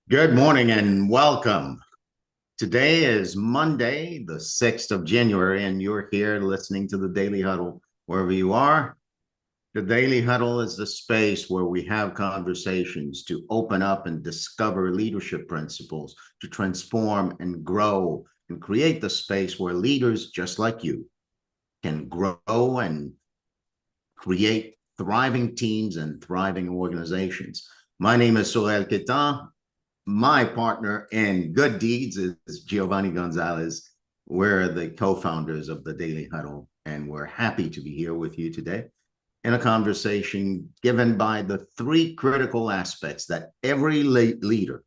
Good morning and welcome. Today is Monday, the 6th of January, and you're here listening to the Daily Huddle wherever you are. The Daily Huddle is the space where we have conversations to open up and discover leadership principles to transform and grow and create the space where leaders just like you can grow and create thriving teams and thriving organizations. My name is Saurel Quettan. My partner in good deeds is Giovanni González. We're the co-founders of the Daily Huddle, and we're happy to be here with you today in a conversation given by the three critical aspects that every leader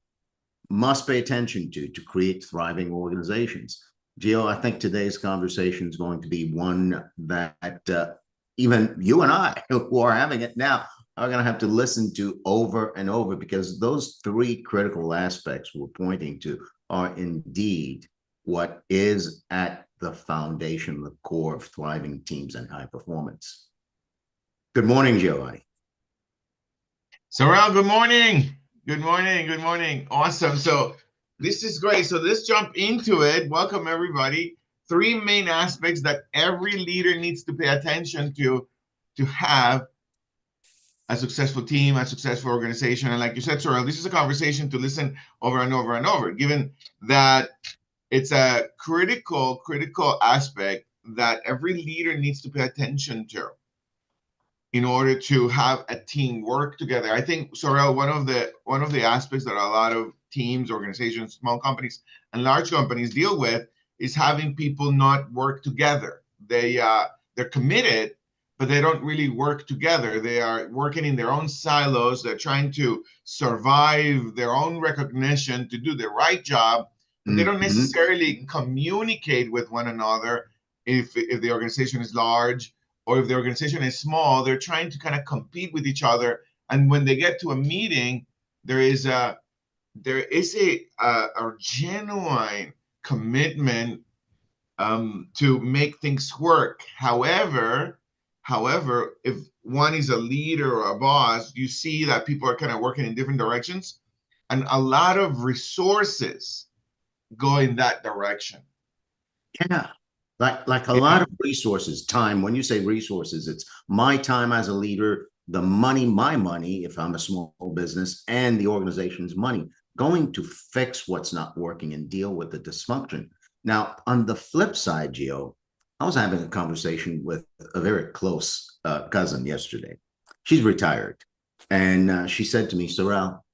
must pay attention to create thriving organizations. Gio, I think today's conversation is going to be one that even you and I, who are having it now, are going to have to listen to over and over, because those three critical aspects we're pointing to are indeed what is at the foundation, the core of thriving teams and high performance. Good morning, Giovanni. Saurel, good morning. Good morning. Good morning. Awesome. So this is great. So let's jump into it. Welcome, everybody. Three main aspects that every leader needs to pay attention to have a successful team, a successful organization. And like you said, Saurel, this is a conversation to listen over and over and over, given that it's a critical aspect that every leader needs to pay attention to in order to have a team work together. I think, Sorel, one of the aspects that a lot of teams, organizations, small companies, and large companies deal with is having people not work together. They're committed, but they don't really work together. They are working in their own silos. They're trying to survive their own recognition to do the right job, but they don't necessarily communicate with one another if the organization is large, or if the organization is small. They're trying to kind of compete with each other. And when they get to a meeting, there is a genuine commitment to make things work. However, if one is a leader or a boss, you see that people are kind of working in different directions, and a lot of resources go in that direction. Yeah. Like a lot of resources, time. When you say resources, it's my time as a leader, the money, my money, if I'm a small business, and the organization's money going to fix what's not working and deal with the dysfunction. Now, on the flip side, Gio, I was having a conversation with a very close cousin yesterday. She's retired. And she said to me, Sorrel,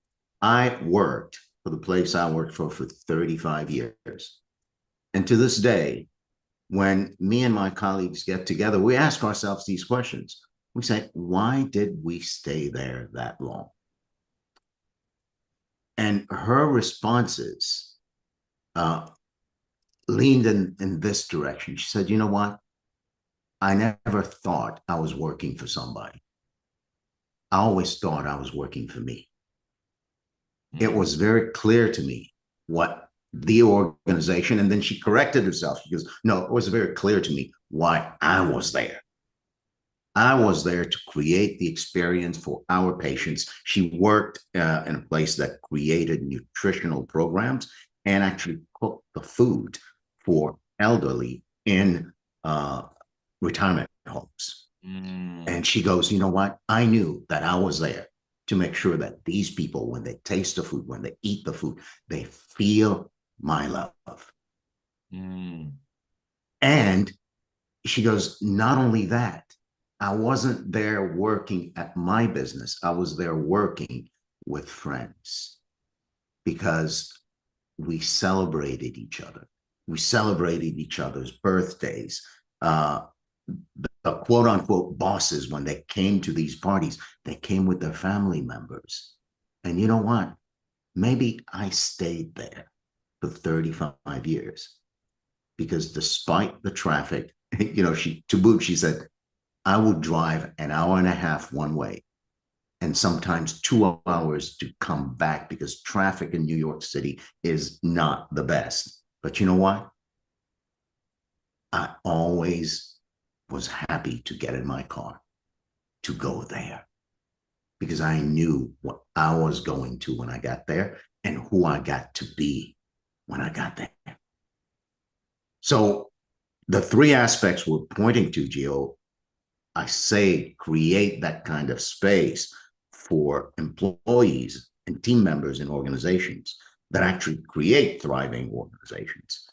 I worked for the place I worked for 35 years. And to this day, when me and my colleagues get together, we ask ourselves these questions. We say, why did we stay there that long? And her responses leaned in this direction. She said, you know what? I never thought I was working for somebody. I always thought I was working for me. It was very clear to me what the organization, and then she corrected herself. She goes, no, it was very clear to me why I was there. I was there to create the experience for our patients. She worked in a place that created nutritional programs and actually cooked the food for elderly in retirement homes. And she goes, you know what? I knew that I was there to make sure that these people, when they taste the food, when they eat the food, they feel my love. And she goes, not only that, I wasn't there working at my business. I was there working with friends, because we celebrated each other. We celebrated each other's birthdays. The quote unquote bosses, when they came to these parties, they came with their family members. And you know what? Maybe I stayed there for 35 years because despite the traffic, she said, I would drive an hour and a half one way and sometimes 2 hours to come back, because traffic in New York City is not the best. But you know what? I always was happy to get in my car to go there, because I knew what I was going to when I got there, and who I got to be when I got there. So the three aspects we're pointing to, Gio, I say create that kind of space for employees and team members in organizations that actually create thriving organizations.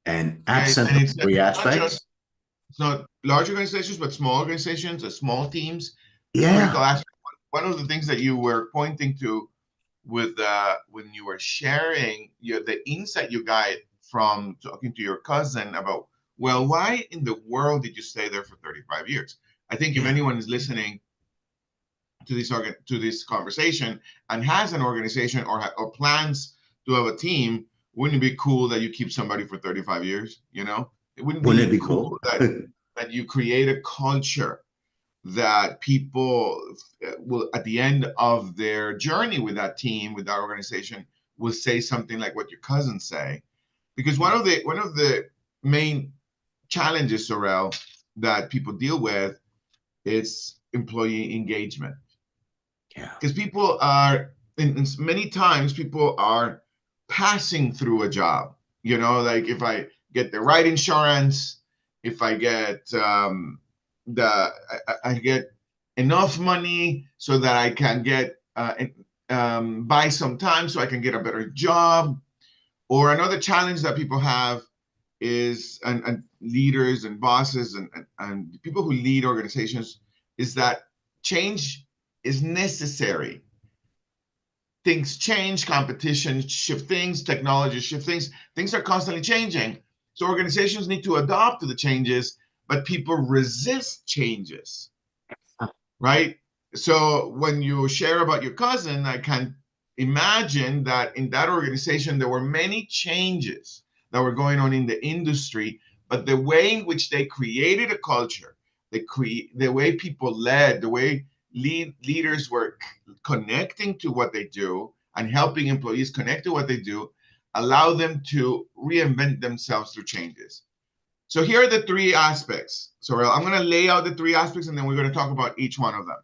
And absent And the it's three not aspects, just, it's not large organizations, but small organizations, small teams, critical yeah, aspect. One of the things that you were pointing to with when you were sharing the insight you got from talking to your cousin about, well, why in the world did you stay there for 35 years? I think if yeah, anyone is listening to this conversation and has an organization or plans to have a team, wouldn't it be cool that you keep somebody for 35 years? It wouldn't wouldn't it be be cool cool? that you create a culture that people will, at the end of their journey with that team, with that organization, will say something like what your cousins say. Because Yeah, one of the main challenges, Saurel, that people deal with is employee engagement. yeah, Because people are, in many times, people are passing through a job. Like if I get the right insurance, if I get I get enough money so that I can get buy some time so I can get a better job. Or another challenge that people have is, and leaders and bosses and people who lead organizations, is that change is necessary. Things change, competition shift things, technology shift things. Things are constantly changing. So organizations need to adapt to the changes, but people resist changes, right? So when you share about your cousin, I can imagine that in that organization, there were many changes that were going on in the industry, but the way in which they created a culture, the way people led, the way leaders were connecting to what they do and helping employees connect to what they do, allow them to reinvent themselves through changes. So here are the three aspects. So I'm going to lay out the three aspects, and then we're going to talk about each one of them.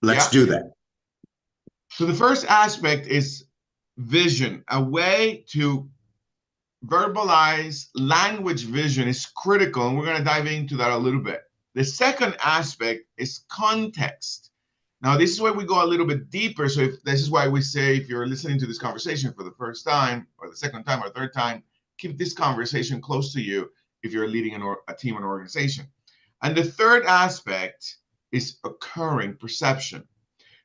let's Yeah? do that. So the first aspect is vision. A way to verbalize language vision is critical, and we're going to dive into that a little bit. The second aspect is context. Now, this is where we go a little bit deeper. So this is why we say, if you're listening to this conversation for the first time or the second time or third time, keep this conversation close to you if you're leading a team or an organization. And the third aspect is occurring perception.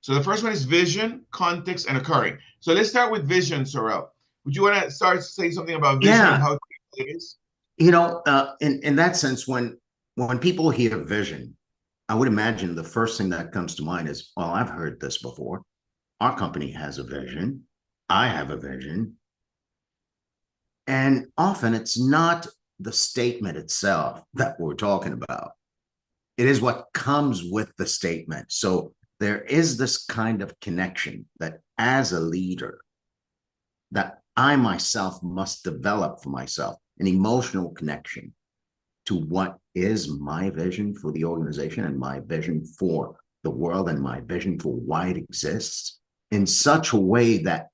So the first one is vision, context, and occurring. So let's start with vision, Saurel. Would you want to start saying something about vision and Yeah, how it is? in that sense, when people hear vision, I would imagine the first thing that comes to mind is, well, I've heard this before. Our company has a vision. I have a vision. And often it's not the statement itself that we're talking about. It is what comes with the statement. So there is this kind of connection that as a leader, that I myself must develop for myself, an emotional connection to what is my vision for the organization and my vision for the world and my vision for why it exists in such a way that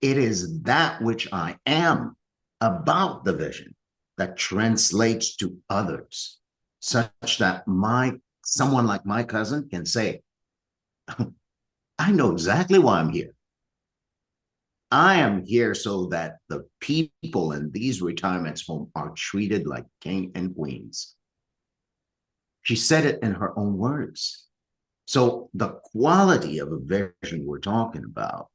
it is that which I am about the vision that translates to others, such that someone like my cousin can say, I know exactly why I'm here. I am here so that the people in these retirement homes are treated like king and queens. She said it in her own words. So the quality of a vision we're talking about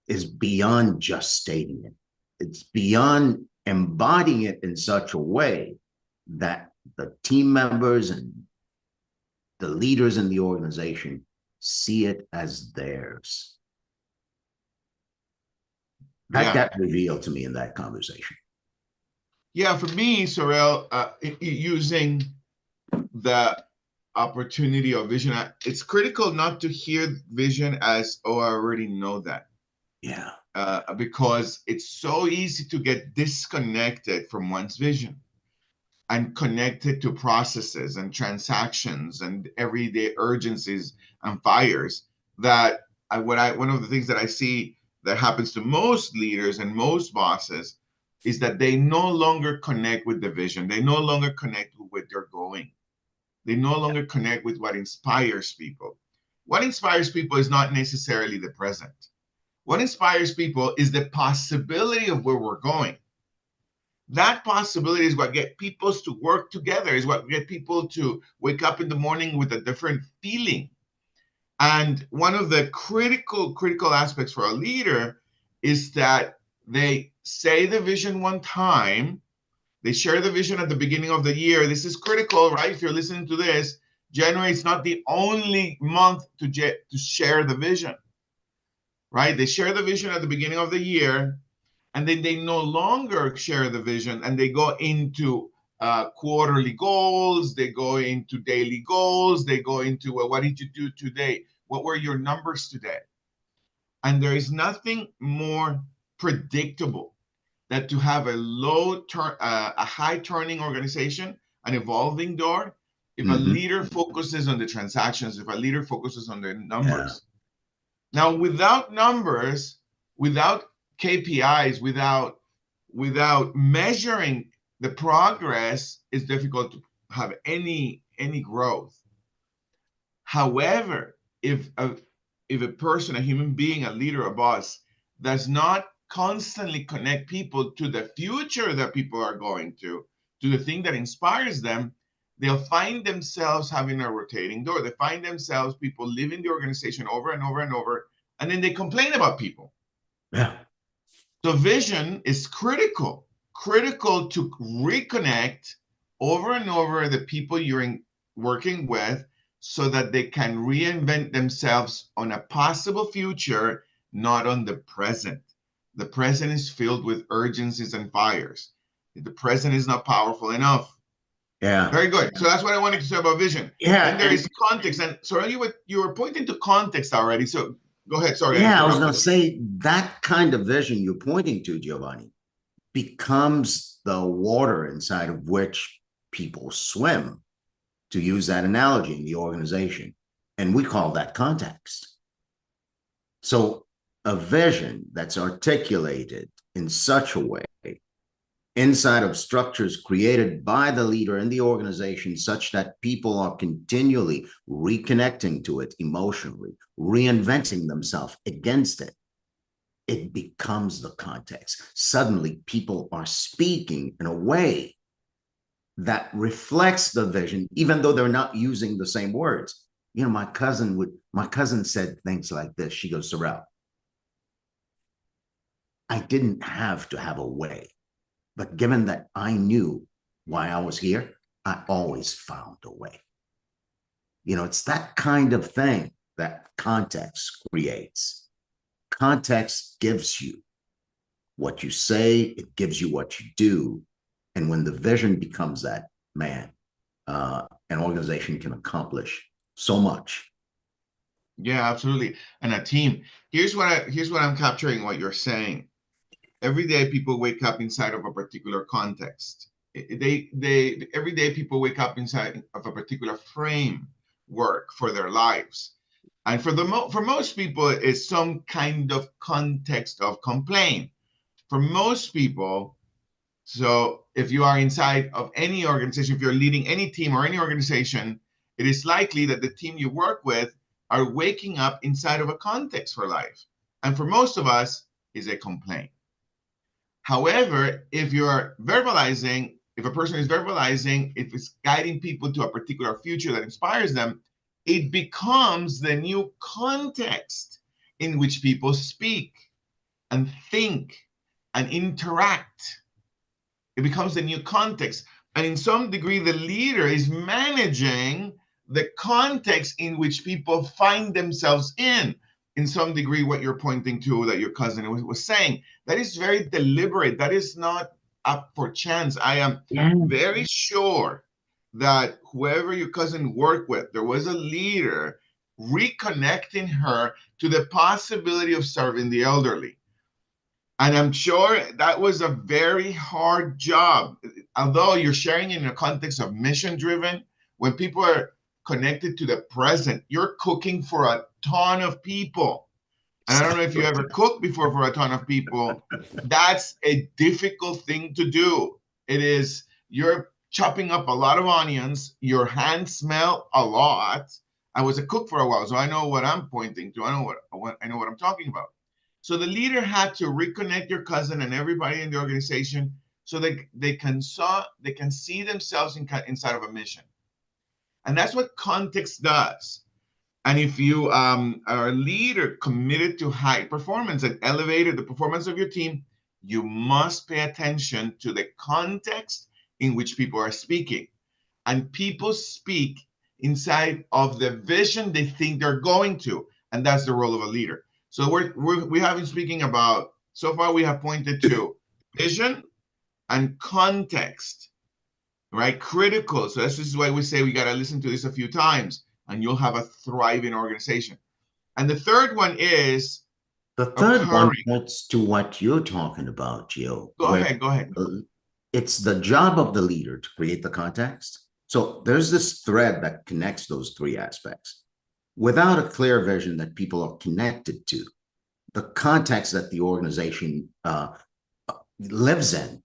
is beyond just stating it. It's beyond embodying it in such a way that the team members and the leaders in the organization see it as theirs. That Yeah. got revealed to me in that conversation. Yeah, for me, Sorel, using the opportunity or vision, it's critical not to hear vision as, oh, I already know that. Yeah. Because it's so easy to get disconnected from one's vision and connected to processes and transactions and everyday urgencies and fires that one of the things that I see that happens to most leaders and most bosses is that they no longer connect with the vision. They no longer connect with where they're going. They no longer connect with what inspires people. What inspires people is not necessarily the present. What inspires people is the possibility of where we're going. That possibility is what get people to work together, is what get people to wake up in the morning with a different feeling. And one of the critical aspects for a leader is that they say the vision one time, they share the vision at the beginning of the year. This is critical, right? If you're listening to this, January is not the only month to share the vision, right? They share the vision at the beginning of the year, and then they no longer share the vision, and they go into quarterly goals, they go into daily goals, they go into, well, what did you do today? What were your numbers today? And there is nothing more predictable than to have a high turning organization, an evolving door. If a leader focuses on the transactions, if a leader focuses on the numbers. Now, without numbers, without KPIs, without measuring the progress, it's difficult to have any growth. However, if a person, a human being, a leader, a boss, does not constantly connect people to the future that people are going to the thing that inspires them, they'll find themselves having a rotating door. They find themselves, people leaving the organization over and over and over, and then they complain about people. Yeah. So vision is critical to reconnect over and over the people you're working with, so that they can reinvent themselves on a possible future, not on the present. The present is filled with urgencies and fires. The present is not powerful enough. Yeah. Very good. So that's what I wanted to say about vision. Yeah. Then there is context. And so you were pointing to context already. So go ahead. Sorry. Yeah, I was going to say that kind of vision you're pointing to, Giovanni, becomes the water inside of which people swim, to use that analogy, in the organization. And we call that context. So a vision that's articulated in such a way inside of structures created by the leader in the organization, such that people are continually reconnecting to it emotionally, reinventing themselves against it, it becomes the context. Suddenly, people are speaking in a way that reflects the vision, even though they're not using the same words. You know, my cousin said things like this. She goes, Saurel, I didn't have to have a way, but given that I knew why I was here, I always found a way. You know, it's that kind of thing that context creates. Context gives you what you say, it gives you what you do. And when the vision becomes that, man, an organization can accomplish so much. Yeah, absolutely. And a team. Here's what I'm capturing what you're saying. Every day people wake up inside of a particular context. Every day people wake up inside of a particular framework for their lives. And for most people, it's some kind of context of complaint. For most people, so if you are inside of any organization, if you're leading any team or any organization, it is likely that the team you work with are waking up inside of a context for life. And for most of us, is a complaint. However, if you're verbalizing, if a person is verbalizing, if it's guiding people to a particular future that inspires them, it becomes the new context in which people speak and think and interact. It becomes the new context. And in some degree, the leader is managing the context in which people find themselves in some degree, what you're pointing to, that your cousin was saying, that is very deliberate. That is not up for chance. I am very sure that whoever your cousin worked with, there was a leader reconnecting her to the possibility of serving the elderly. And I'm sure that was a very hard job. Although you're sharing in a context of mission-driven, when people are connected to the present, you're cooking for a ton of people. And I don't know if you ever cooked before for a ton of people. That's a difficult thing to do. It is, you're chopping up a lot of onions. Your hands smell a lot. I was a cook for a while, so I know what I'm pointing to. I know what I'm talking about. So the leader had to reconnect your cousin and everybody in the organization so they can see themselves inside of a mission. And that's what context does. And if you are a leader committed to high performance and elevated the performance of your team, you must pay attention to the context in which people are speaking. And people speak inside of the vision they think they're going to. And that's the role of a leader. So we have been speaking about, so far we have pointed to vision and context, right? Critical. So this is why we say we got to listen to this a few times and you'll have a thriving organization. And the third one is the third one occurring. points to what you're talking about, Gio. Go ahead. It's the job of the leader to create the context. So there's this thread that connects those three aspects. Without a clear vision that people are connected to, the context that the organization lives in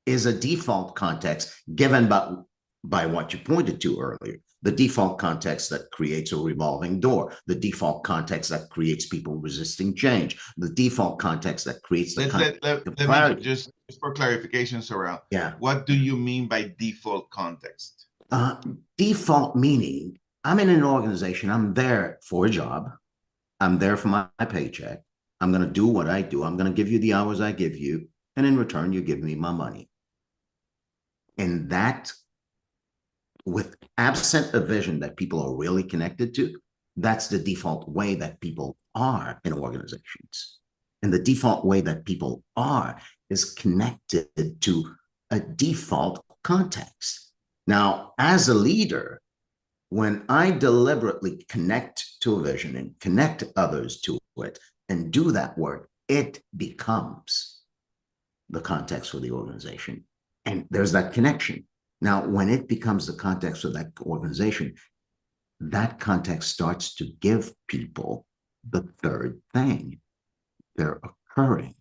is a default context given by what you pointed to earlier. The default context that creates a revolving door, the default context that creates people resisting change, the default context that creates the let me just for clarification, Saurel. Yeah. What do you mean by default context? Default meaning I'm in an organization, I'm there for a job, I'm there for my paycheck, I'm going to do what I do, I'm going to give you the hours I give you, and in return, you give me my money. And that, with absent a vision that people are really connected to, that's the default way that people are in organizations. And the default way that people are is connected to a default context. Now, as a leader, when I deliberately connect to a vision and connect others to it and do that work, it becomes the context for the organization. And there's that connection. Now, when it becomes the context of that organization, that context starts to give people the third thing. They're occurring.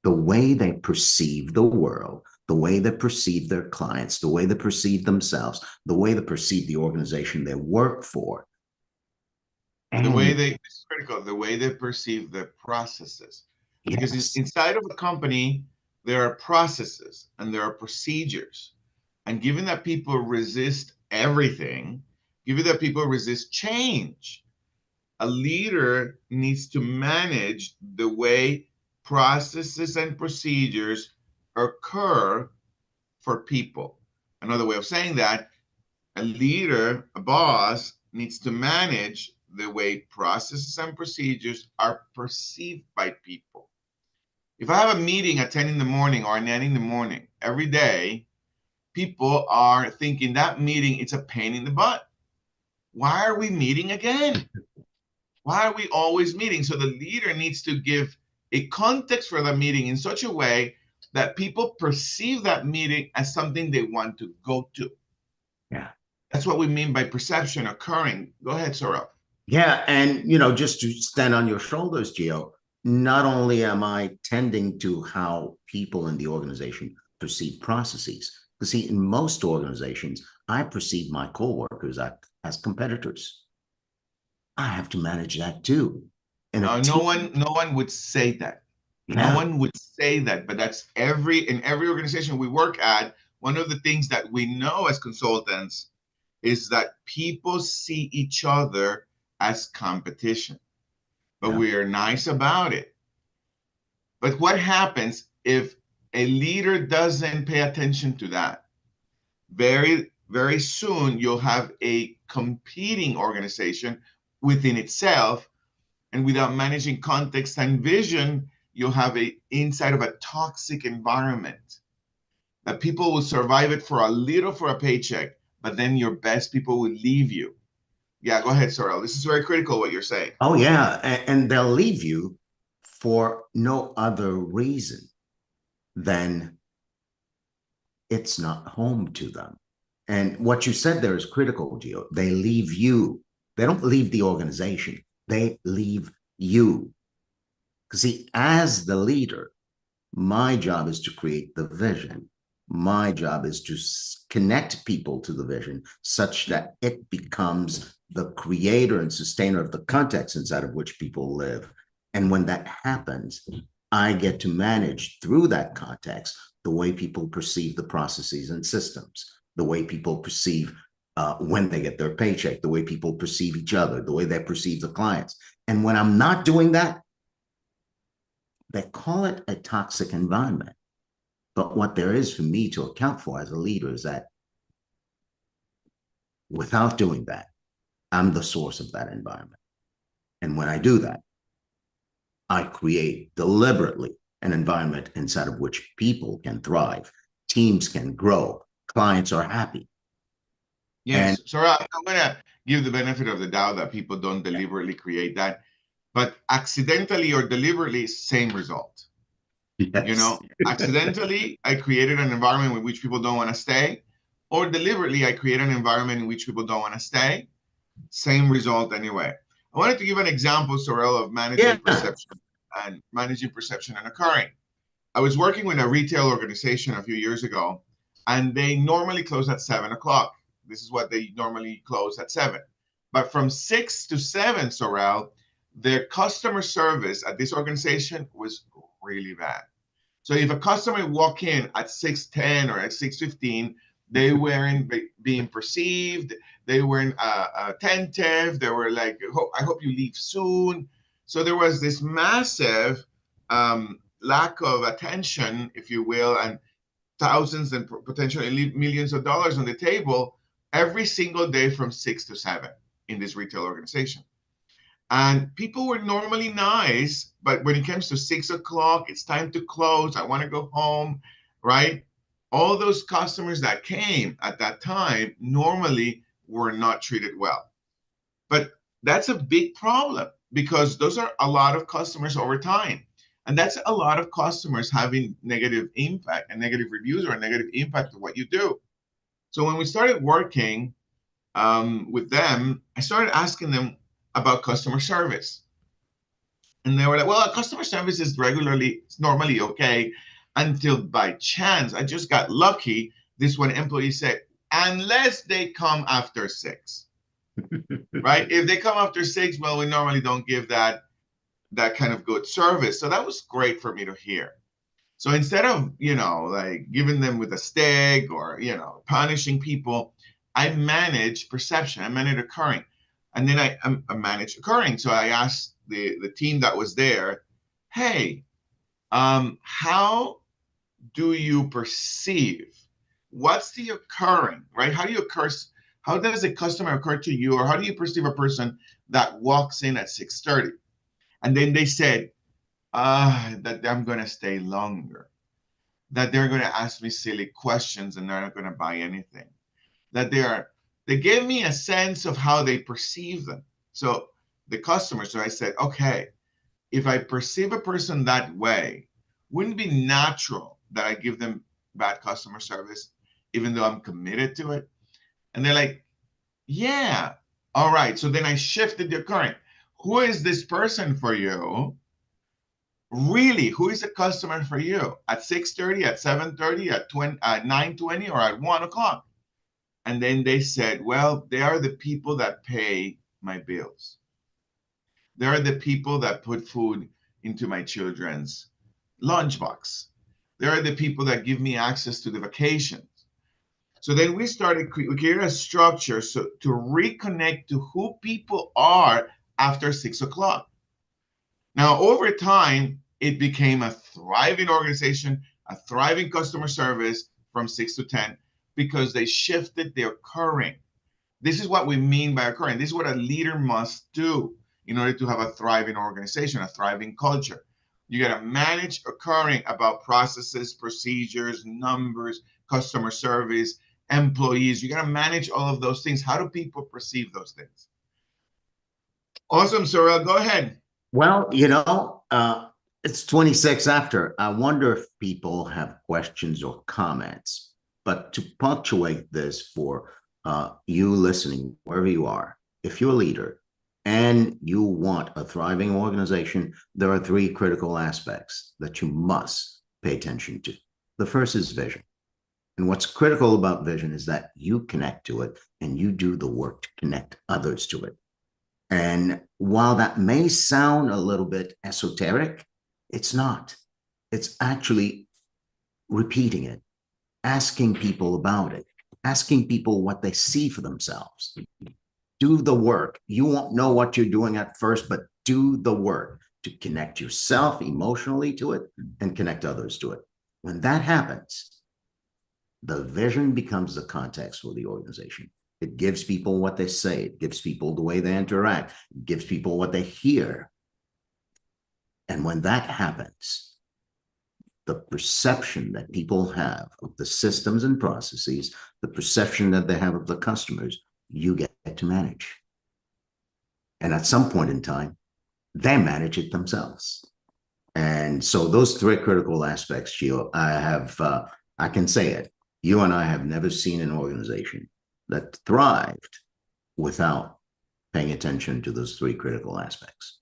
The way they perceive the world, the way they perceive their clients, the way they perceive themselves, the way they perceive the organization they work for. And the way it's critical, the way they perceive the processes. Because inside of a company, there are processes and there are procedures. And given that people resist everything, given that people resist change, a leader needs to manage the way processes and procedures occur for people. Another way of saying that, a leader, a boss, needs to manage the way processes and procedures are perceived by people. If I have a meeting at 10 in the morning or 9 in the morning every day, people are thinking that meeting, it's a pain in the butt. Why are we meeting again? Why are we always meeting? So the leader needs to give a context for the meeting in such a way that people perceive that meeting as something they want to go to. Yeah. That's what we mean by perception occurring. Go ahead, Saurel. Yeah, and just to stand on your shoulders, Gio, not only am I tending to how people in the organization perceive processes, because see, in most organizations, I perceive my coworkers as competitors. I have to manage that too. And no one would say that. Yeah. No one would say that, but that's in every organization we work at. One of the things that we know as consultants is that people see each other as competition, but we are nice about it. But what happens if a leader doesn't pay attention to that? Very, very soon, you'll have a competing organization within itself. And without managing context and vision, you'll have inside of a toxic environment that people will survive it for a paycheck, but then your best people will leave you. Yeah, go ahead, Saurel. This is very critical what you're saying. Oh, yeah. And they'll leave you for no other reason than it's not home to them. And what you said there is critical, Gio. They leave you. They don't leave the organization. They leave you. Because see, as the leader, my job is to create the vision. My job is to connect people to the vision such that it becomes the creator and sustainer of the context inside of which people live. And when that happens, I get to manage through that context the way people perceive the processes and systems, the way people perceive when they get their paycheck, the way people perceive each other, the way they perceive the clients. And when I'm not doing that, they call it a toxic environment. But what there is for me to account for as a leader is that without doing that, I'm the source of that environment. And when I do that, I create deliberately an environment inside of which people can thrive, teams can grow, clients are happy. Yes, so I'm gonna give the benefit of the doubt that people don't deliberately create that, but accidentally or deliberately, same result. Yes. You know, accidentally, I created an environment in which people don't want to stay, or deliberately, I create an environment in which people don't want to stay. Same result anyway. I wanted to give an example, Saurel, of managing perception and occurring. I was working with a retail organization a few years ago, and they normally close at 7 o'clock. This is what they normally close at 7. But from 6 to 7, Saurel, their customer service at this organization was really bad. So if a customer walk in at 6:10 or at 6:15, they weren't being perceived. They weren't attentive. They were like, I hope you leave soon. So there was this massive lack of attention, if you will, and thousands and potentially millions of dollars on the table every single day from 6 to 7 in this retail organization. And people were normally nice, but when it comes to 6 o'clock, it's time to close. I want to go home, right? All those customers that came at that time normally were not treated well. But that's a big problem because those are a lot of customers over time. And that's a lot of customers having negative impact and negative reviews or a negative impact of what you do. So when we started working with them, I started asking them about customer service. And they were like, well, customer service is normally okay until by chance, I just got lucky. This one employee said, unless they come after 6, right? If they come after 6, well, we normally don't give that kind of good service. So that was great for me to hear. So instead of, like giving them with a stick or, punishing people, I manage perception, I manage occurring. And then I manage occurring. So I asked the team that was there, hey, how do you perceive? What's the occurring, right? How does a customer occur to you? Or how do you perceive a person that walks in at 6:30? And then they said, that I'm going to stay longer, that they're going to ask me silly questions and they're not going to buy anything, that they gave me a sense of how they perceive them. So the customer, so I said, okay, if I perceive a person that way, wouldn't it be natural that I give them bad customer service, even though I'm committed to it? And they're like, yeah, all right. So then I shifted the occurring. Who is this person for you? Really, who is a customer for you at 6:30, at 7:30, at 9:20, or at 1 o'clock? And then they said, well, they are the people that pay my bills. They are the people that put food into my children's lunchbox. They are the people that give me access to the vacations. So then we created a structure to reconnect to who people are after 6 o'clock. Now, over time, it became a thriving organization, a thriving customer service from 6 to 10, because they shifted the occurring. This is what we mean by occurring. This is what a leader must do in order to have a thriving organization, a thriving culture. You got to manage occurring about processes, procedures, numbers, customer service, employees. You got to manage all of those things. How do people perceive those things? Awesome, Saurel. Go ahead. Well, it's 26 after. I wonder if people have questions or comments. But to punctuate this for you listening, wherever you are, if you're a leader and you want a thriving organization, there are three critical aspects that you must pay attention to. The first is vision. And what's critical about vision is that you connect to it and you do the work to connect others to it. And while that may sound a little bit esoteric, it's not. It's actually repeating it, asking people about it, asking people what they see for themselves. Do the work. You won't know what you're doing at first, but do the work to connect yourself emotionally to it and connect others to it. When that happens, the vision becomes the context for the organization. It gives people what they say. It gives people the way they interact. It gives people what they hear. And when that happens, the perception that people have of the systems and processes, the perception that they have of the customers, you get to manage. And at some point in time, they manage it themselves. And so those three critical aspects, Gio, I can say it. You and I have never seen an organization that thrived without paying attention to those three critical aspects.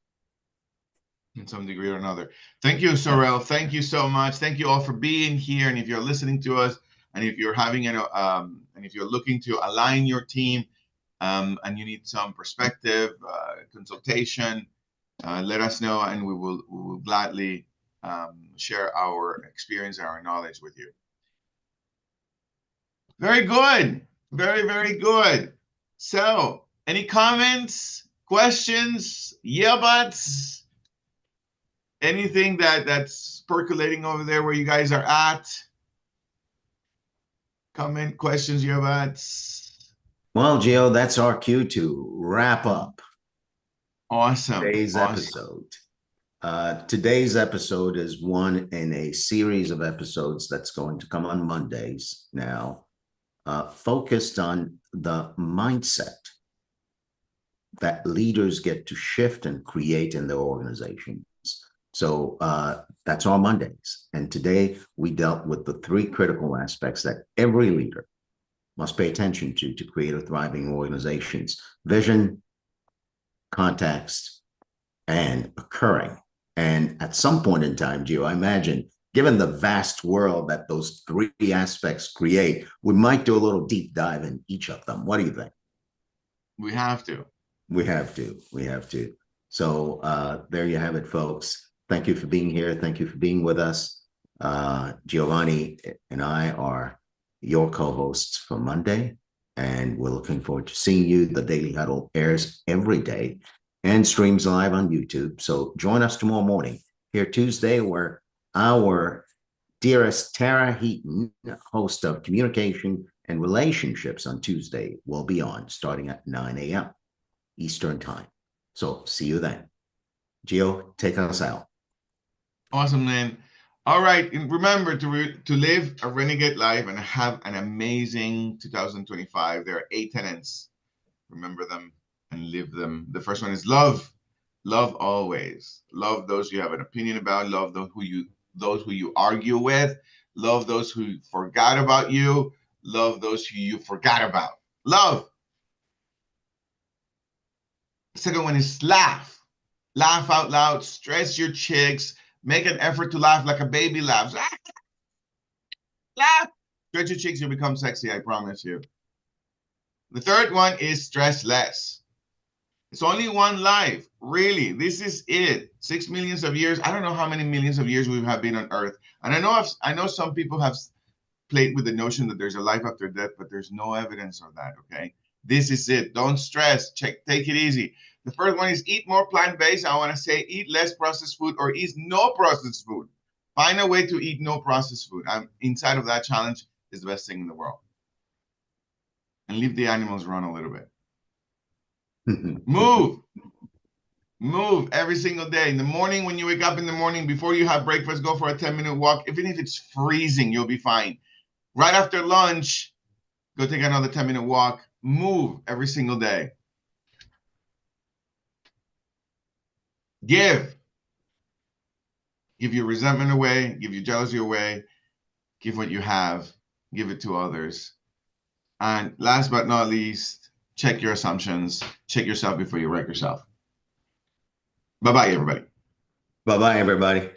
In some degree or another. Thank you, Saurel. Thank you so much. Thank you all for being here. And if you're listening to us, and if you're having and if you're looking to align your team, and you need some perspective, consultation, let us know, and we will gladly share our experience and our knowledge with you. Very good. Very, very good. So, any comments, questions, yeah buts? Anything that's percolating over there where you guys are at? Comment, questions, yeah buts? Well, Gio, that's our cue to wrap up. Awesome. Today's episode. Today's episode is one in a series of episodes that's going to come on Mondays now. Focused on the mindset that leaders get to shift and create in their organizations. So that's our Mondays. And today we dealt with the three critical aspects that every leader must pay attention to create a thriving organizations: vision, context, and occurring. And at some point in time, Gio, I imagine, given the vast world that those three aspects create, we might do a little deep dive in each of them. What do you think? We have to. We have to. We have to. So there you have it, folks. Thank you for being here. Thank you for being with us. Giovanni and I are your co-hosts for Monday, and we're looking forward to seeing you. The Daily Huddle airs every day and streams live on YouTube. So join us tomorrow morning here Tuesday, where our dearest Tara Heaton, host of Communication and Relationships on Tuesday, will be on starting at 9 a.m. Eastern Time. So see you then. Gio, take us out. Awesome, man. All right. And remember to live a renegade life and have an amazing 2025. There are 8 tenets. Remember them and live them. The first one is love. Love always. Love those you have an opinion about. Love those who you argue with. Love those who forgot about you. Love those who you forgot about. Love. The second one is laugh. Laugh out loud. Stretch your cheeks. Make an effort to laugh like a baby laughs. Laugh. Stretch your cheeks. You'll become sexy. I promise you. The third one is stress less. It's only one life. Really. This is it. 6 million of years. I don't know how many millions of years we have been on Earth. And I know some people have played with the notion that there's a life after death, but there's no evidence of that. Okay. This is it. Don't stress. Take it easy. The first one is eat more plant-based. I want to say eat less processed food or eat no processed food. Find a way to eat no processed food. Inside of that challenge is the best thing in the world. And leave the animals run a little bit. Move every single day. In the morning, when you wake up in the morning, before you have breakfast, go for a 10-minute walk. Even if it's freezing, you'll be fine. Right after lunch, go take another 10-minute walk. Move every single day. Give your resentment away, give your jealousy away, give what you have, give it to others. And last but not least, check your assumptions, check yourself before you wreck yourself. Bye-bye, everybody. Bye-bye, everybody.